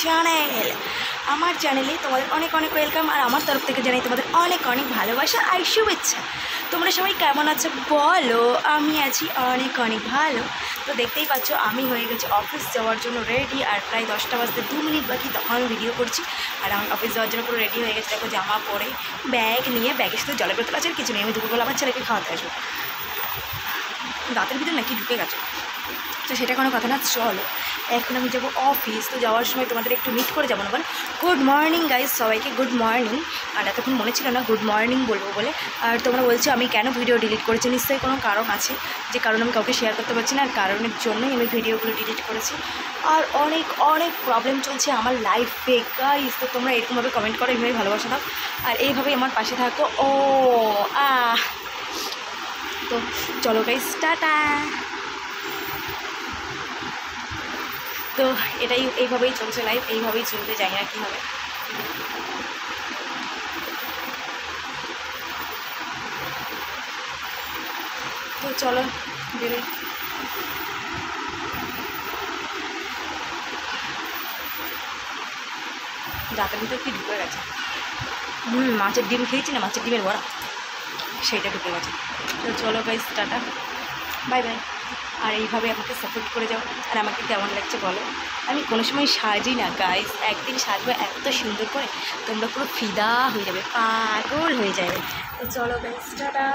Channel. আমার চ্যানেলে তোমাদের অনেক অনেক ওয়েলকাম, আর আমার তরফ থেকে জানাই তোমাদের অনেক অনেক ভালোবাসা আর শুভেচ্ছা। তোমরা সবাই কেমন আছো বলো? আমি আছি অনেক অনেক ভালো। তো দেখতেই পাচ্ছ আমি হয়ে গেছি অফিস যাওয়ার জন্য রেডি, আর প্রায় 10টা বাজতে 2 মিনিট বাকি, তখন আমি ভিডিও করছি। আর আমি অফিস যাওয়ার জন্য পুরো রেডি হয়ে গেছি। দেখো জামা পরে ব্যাগ নিয়ে, ব্যাগে শুধু জলের বোতল আছে আর কিছু নেই। আমি দুপুরবেলা আমার ছেলেকে খাওয়াতে আসবো। দাঁতের ভিতরে নাকি ঢুকে গেছে, তো সেটা কোনো কথা না। চলো এখন আমি যাবো অফিস। তো যাওয়ার সময় তোমাদের একটু মিট করে যাবো না বল। গুড মর্নিং গাইজ, সবাইকে গুড মর্নিং। আর এতক্ষণ মনে ছিল না গুড মর্নিং বলবো বলে। আর তোমরা বলছো আমি কেন ভিডিও ডিলিট করেছি, নিশ্চয়ই কোনো কারণ আছে, যে কারণ আমি কাউকে শেয়ার করতে পারছি না, আর কারণের জন্যই আমি ভিডিওগুলো ডিলিট করেছি। আর অনেক অনেক প্রবলেম চলছে আমার লাইফে গাইজ। তো তোমরা এরকমভাবে কমেন্ট করো, এইভাবেই ভালোবাসা দাও, আর এইভাবেই আমার পাশে থাকো। তো চলো গাইজ, টাটা। তো এটাই, এইভাবেই চলছে লাইফ, এইভাবেই চলতে, জানি না কী হবে। তো চলো বেরোই। দাঁতের ভিতরে কি ঢুকে গেছে? মাছের ডিম খেয়েছি না, মাছের ডিমের বড়া, সেইটা ঢুকে গেছে। তো চলো গাইস, টাটা, বাই বাই। আর এইভাবে আমাকে সাপোর্ট করে যাও। আর আমাকে কেমন লাগছে বলো। আমি কোনো সময় সাজি না গাইস, একদিন সাজবো এত সুন্দর করে, তোমরা পুরো ফিদা হয়ে যাবে, পাগল হয়ে যাবে। তো চলো গাইস, টাটা।